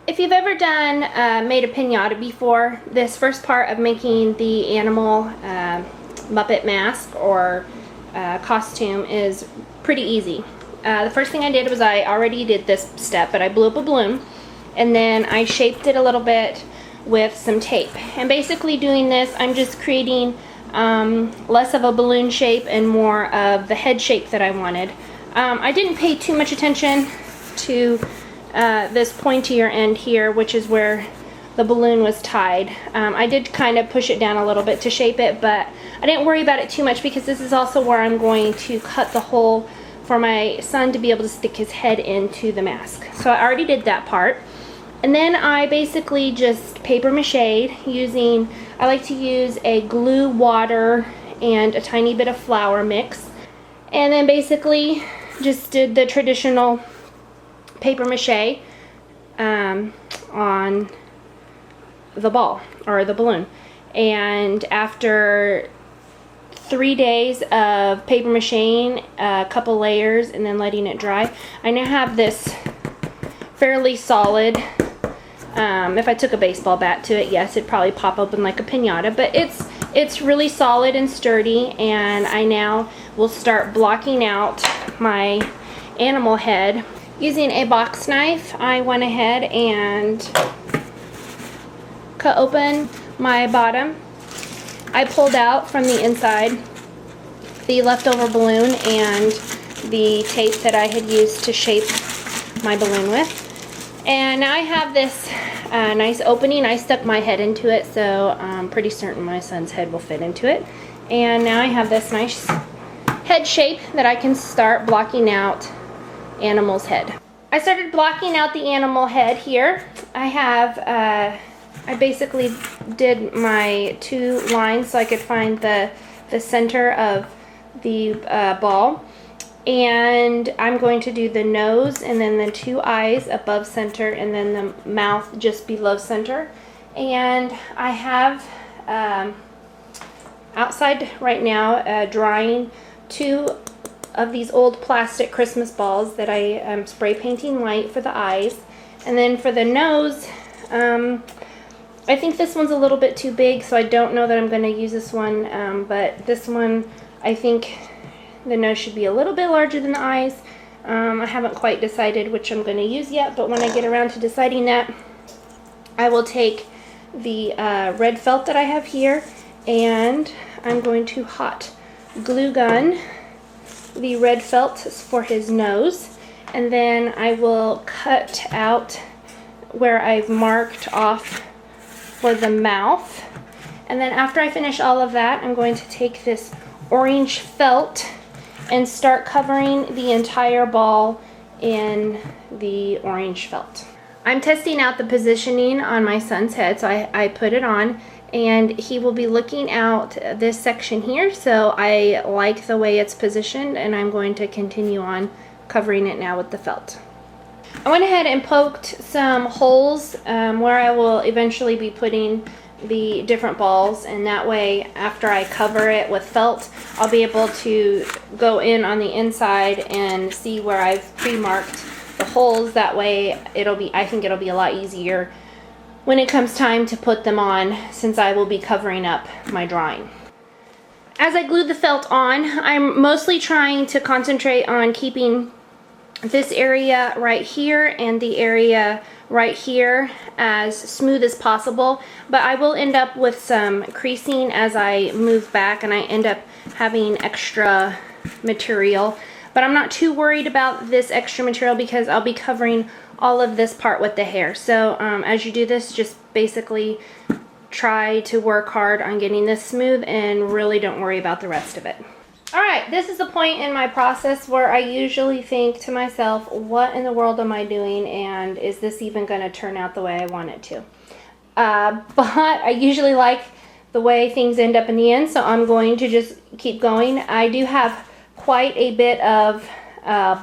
If you've ever made a piñata before, this first part of making the Animal Muppet Mask or costume is pretty easy. The first thing I did was I already did this step, but I blew up a balloon and then I shaped it a little bit with some tape. And basically doing this, I'm just creating less of a balloon shape and more of the head shape that I wanted. I didn't pay too much attention to this pointier end here, which is where the balloon was tied. I did kind of push it down a little bit to shape it, but I didn't worry about it too much because this is also where I'm going to cut the hole for my son to be able to stick his head into the mask. So I already did that part. And then I basically just paper mache'd using, I like to use a glue, water, and a tiny bit of flour mix. And then basically just did the traditional paper mache on the ball or the balloon. And after 3 days of paper macheing, a couple layers, and then letting it dry, I now have this fairly solid. If I took a baseball bat to it, yes, it'd probably pop open like a piñata, but it's really solid and sturdy. And I now will start blocking out my animal head. Using a box knife, I went ahead and cut open my bottom. I pulled out from the inside the leftover balloon and the tape that I had used to shape my balloon with. And now I have this nice opening. I stuck my head into it, so I'm pretty certain my son's head will fit into it. And now I have this nice head shape that I can start blocking out animal's head. I started blocking out the animal head here. I basically did my 2 lines so I could find the center of the ball. And I'm going to do the nose and then the 2 eyes above center and then the mouth just below center. And I have outside right now drying 2 of these old plastic Christmas balls that I am spray painting white for the eyes. And then for the nose, I think this one's a little bit too big, so I don't know that I'm going to use this one, but this one, I think the nose should be a little bit larger than the eyes. I haven't quite decided which I'm going to use yet, but when I get around to deciding that, I will take the red felt that I have here, and I'm going to hot glue gun the red felt for his nose, and then I will cut out where I've marked off for the mouth. And then after I finish all of that, I'm going to take this orange felt and start covering the entire ball in the orange felt. I'm testing out the positioning on my son's head, so I put it on, and he will be looking out this section here, so I like the way it's positioned, and I'm going to continue on covering it now with the felt. I went ahead and poked some holes where I will eventually be putting the different balls, and that way after I cover it with felt, I'll be able to go in on the inside and see where I've pre-marked the holes. That way I think it'll be a lot easier when it comes time to put them on, since I will be covering up my drawing. As I glue the felt on, I'm mostly trying to concentrate on keeping this area right here and the area right here as smooth as possible, but I will end up with some creasing as I move back and I end up having extra material. But I'm not too worried about this extra material because I'll be covering all of this part with the hair. So as you do this, just basically try to work hard on getting this smooth and really don't worry about the rest of it. Alright, this is the point in my process where I usually think to myself, what in the world am I doing, and is this even going to turn out the way I want it to? But I usually like the way things end up in the end, so I'm going to just keep going. I do have quite a bit of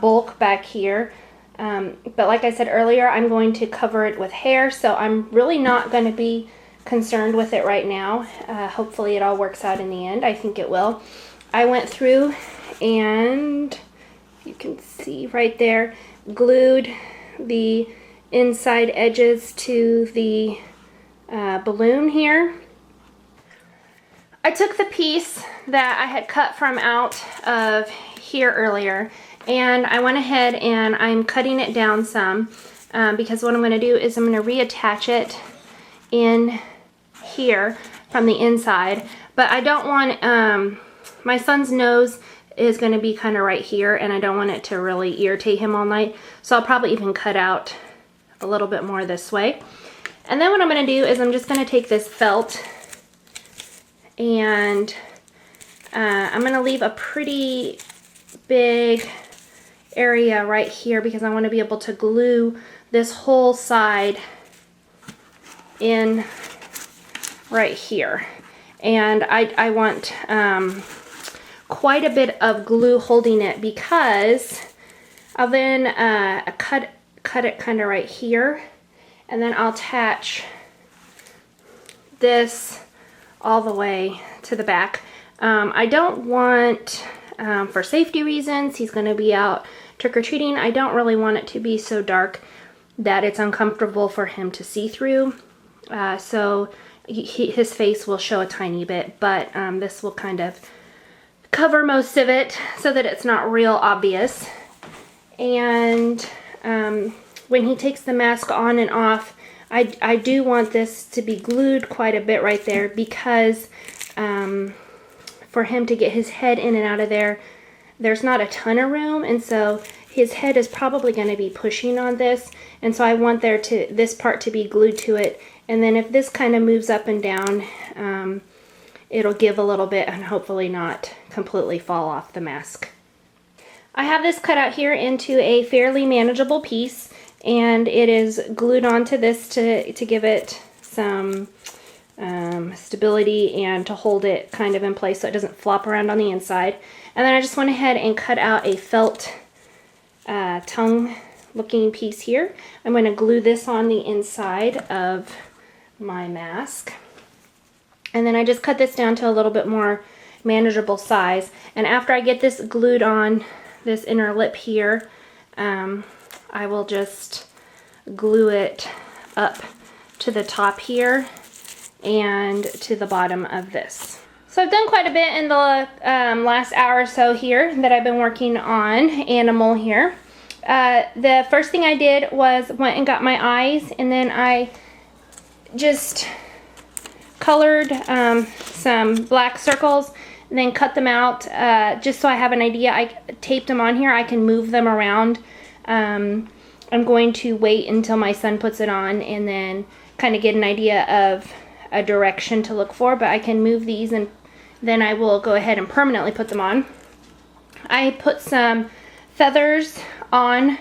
bulk back here, but like I said earlier, I'm going to cover it with hair, so I'm really not going to be concerned with it right now. Hopefully it all works out in the end. I think it will. I went through and you can see right there, glued the inside edges to the balloon here. I took the piece that I had cut from out of here earlier, and I went ahead and I'm cutting it down some because what I'm going to do is I'm going to reattach it in here from the inside. But I don't want, my son's nose is going to be kind of right here, and I don't want it to really irritate him all night. So I'll probably even cut out a little bit more this way. And then what I'm going to do is I'm just going to take this felt and I'm going to leave a pretty big area right here because I want to be able to glue this whole side in right here. And I want quite a bit of glue holding it because I'll then cut it kind of right here, and then I'll attach this all the way to the back. I don't want, for safety reasons, he's going to be out trick-or-treating, I don't really want it to be so dark that it's uncomfortable for him to see through. So his face will show a tiny bit, but this will kind of cover most of it so that it's not real obvious. And when he takes the mask on and off, I do want this to be glued quite a bit right there because for him to get his head in and out of there, there's not a ton of room, and so his head is probably going to be pushing on this, and so I want this part to be glued to it. And then if this kind of moves up and down, it'll give a little bit and hopefully not completely fall off the mask. I have this cut out here into a fairly manageable piece, and it is glued onto this to give it some stability and to hold it kind of in place so it doesn't flop around on the inside. And then I just went ahead and cut out a felt tongue looking piece here. I'm going to glue this on the inside of my mask. And then I just cut this down to a little bit more manageable size. And after I get this glued on this inner lip here, I will just glue it up to the top here and to the bottom of this. So I've done quite a bit in the last hour or so here that I've been working on Animal here. The first thing I did was went and got my eyes, and then I just colored some black circles and then cut them out just so I have an idea. I taped them on here. I can move them around. I'm going to wait until my son puts it on and then kind of get an idea of a direction to look for, but I can move these and then I will go ahead and permanently put them on. I put some feathers on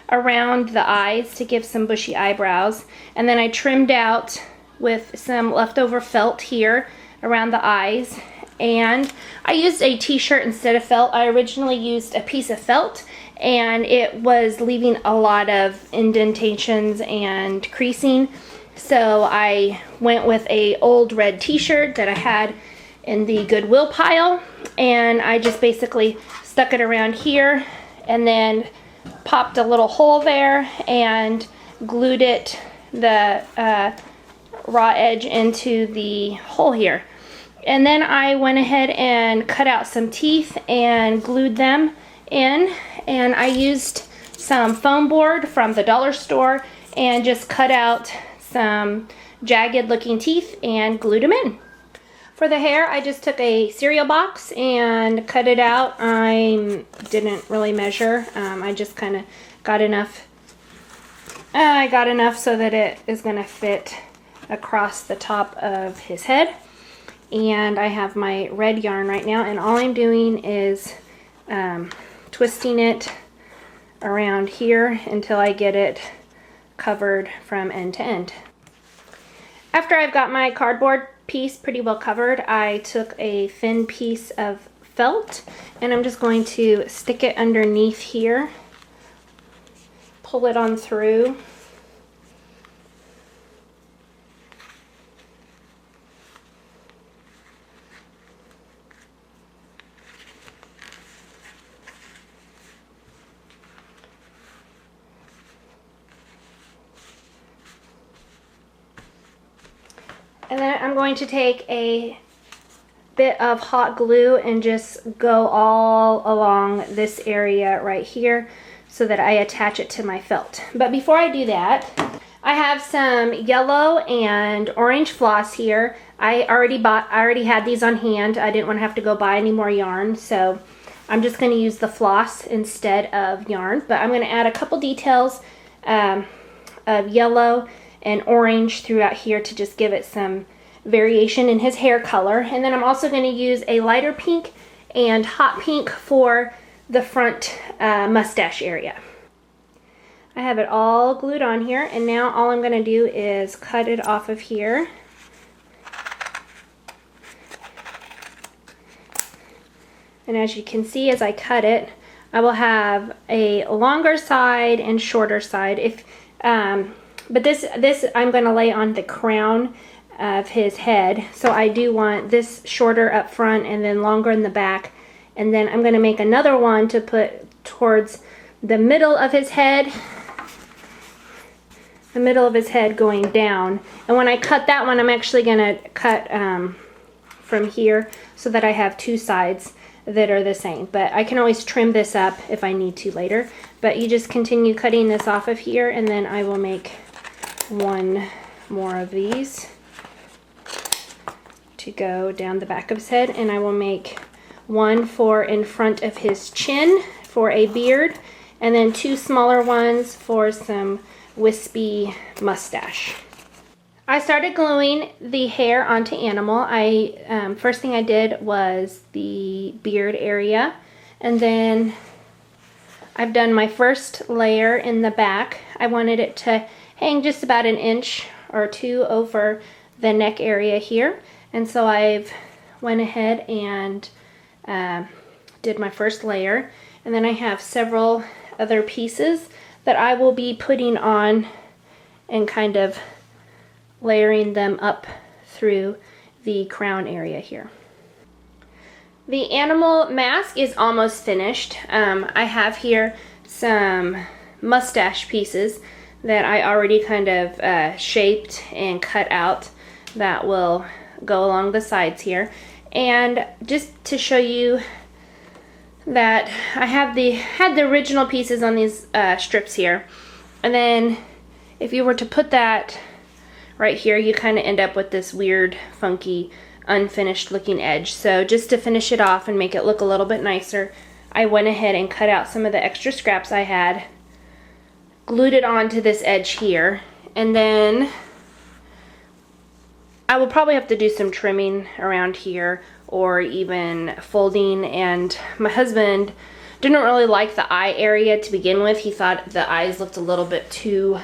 around the eyes to give some bushy eyebrows, and then I trimmed out with some leftover felt here around the eyes, and I used a t-shirt instead of felt. I originally used a piece of felt and it was leaving a lot of indentations and creasing, so I went with a old red t-shirt that I had in the Goodwill pile, and I just basically stuck it around here and then popped a little hole there and glued it, the raw edge, into the hole here. And then I went ahead and cut out some teeth and glued them in, and I used some foam board from the dollar store and just cut out some jagged looking teeth and glued them in. For the hair, I just took a cereal box and cut it out. I didn't really measure. I just kind of got enough. I got enough so that it is going to fit across the top of his head. And I have my red yarn right now, and all I'm doing is twisting it around here until I get it covered from end to end. After I've got my cardboard piece pretty well covered, I took a thin piece of felt and I'm just going to stick it underneath here, pull it on through, And then I'm going to take a bit of hot glue and just go all along this area right here so that I attach it to my felt. But before I do that, I have some yellow and orange floss here. I already had these on hand. I didn't want to have to go buy any more yarn, so I'm just going to use the floss instead of yarn. But I'm going to add a couple details of yellow and orange throughout here to just give it some variation in his hair color. And then I'm also going to use a lighter pink and hot pink for the front mustache area. I have it all glued on here, and now all I'm going to do is cut it off of here. And as you can see, as I cut it, I will have a longer side and shorter side. But this I'm going to lay on the crown of his head. So I do want this shorter up front and then longer in the back. And then I'm going to make another one to put towards the middle of his head. The middle of his head going down. And when I cut that one, I'm actually going to cut from here so that I have two sides that are the same. But I can always trim this up if I need to later. But you just continue cutting this off of here, and then I will make one more of these to go down the back of his head, and I will make one for in front of his chin for a beard, and then two smaller ones for some wispy mustache. I started gluing the hair onto Animal. First thing I did was the beard area, and then I've done my first layer in the back. I wanted it to hang just about an inch or two over the neck area here, and so I've went ahead and did my first layer, and then I have several other pieces that I will be putting on and kind of layering them up through the crown area here. The animal mask is almost finished. I have here some mustache pieces that I already kind of shaped and cut out that will go along the sides here. And just to show you that I have had the original pieces on these strips here, and then if you were to put that right here, you kind of end up with this weird, funky, unfinished looking edge. So just to finish it off and make it look a little bit nicer, I went ahead and cut out some of the extra scraps I had, glued it onto this edge here, and then I will probably have to do some trimming around here or even folding. And my husband didn't really like the eye area to begin with. He thought the eyes looked a little bit too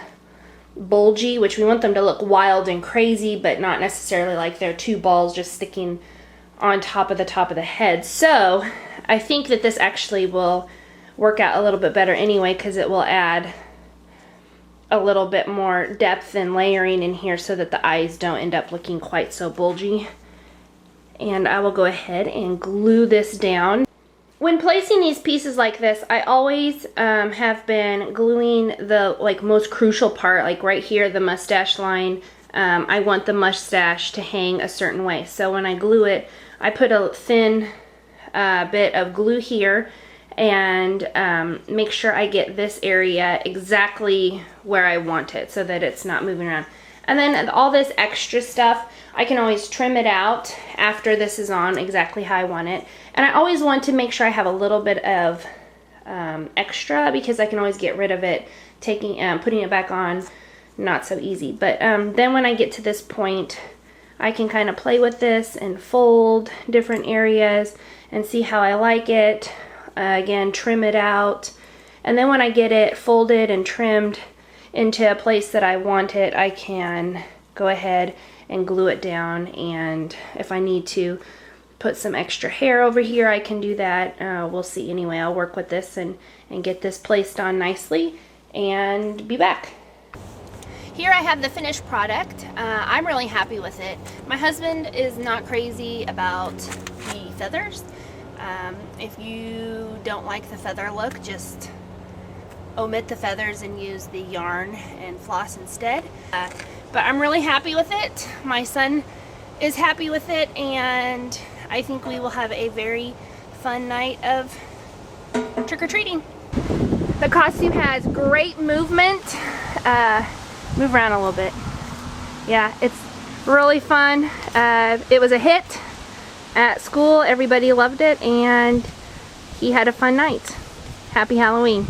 bulgy, which we want them to look wild and crazy, but not necessarily like they're two balls just sticking on top of the head. So I think that this actually will work out a little bit better anyway, because it will add a little bit more depth and layering in here so that the eyes don't end up looking quite so bulgy. And I will go ahead and glue this down. When placing these pieces like this, I always have been gluing the most crucial part, like right here, the mustache line. I want the mustache to hang a certain way. So when I glue it, I put a thin bit of glue here and make sure I get this area exactly where I want it so that it's not moving around. And then all this extra stuff, I can always trim it out after this is on exactly how I want it. And I always want to make sure I have a little bit of extra, because I can always get rid of it, putting it back on, not so easy. But then when I get to this point, I can kind of play with this and fold different areas and see how I like it. Again, trim it out. And then when I get it folded and trimmed into a place that I want it, I can go ahead and glue it down. And if I need to put some extra hair over here, I can do that. We'll see. Anyway, I'll work with this and get this placed on nicely and be back. Here I have the finished product. I'm really happy with it. My husband is not crazy about the feathers. If you don't like the feather look, just omit the feathers and use the yarn and floss instead. But I'm really happy with it. My son is happy with it, and I think we will have a very fun night of trick-or-treating. The costume has great movement. Move around a little bit. Yeah, it's really fun. It was a hit at school. Everybody loved it, and he had a fun night. Happy Halloween.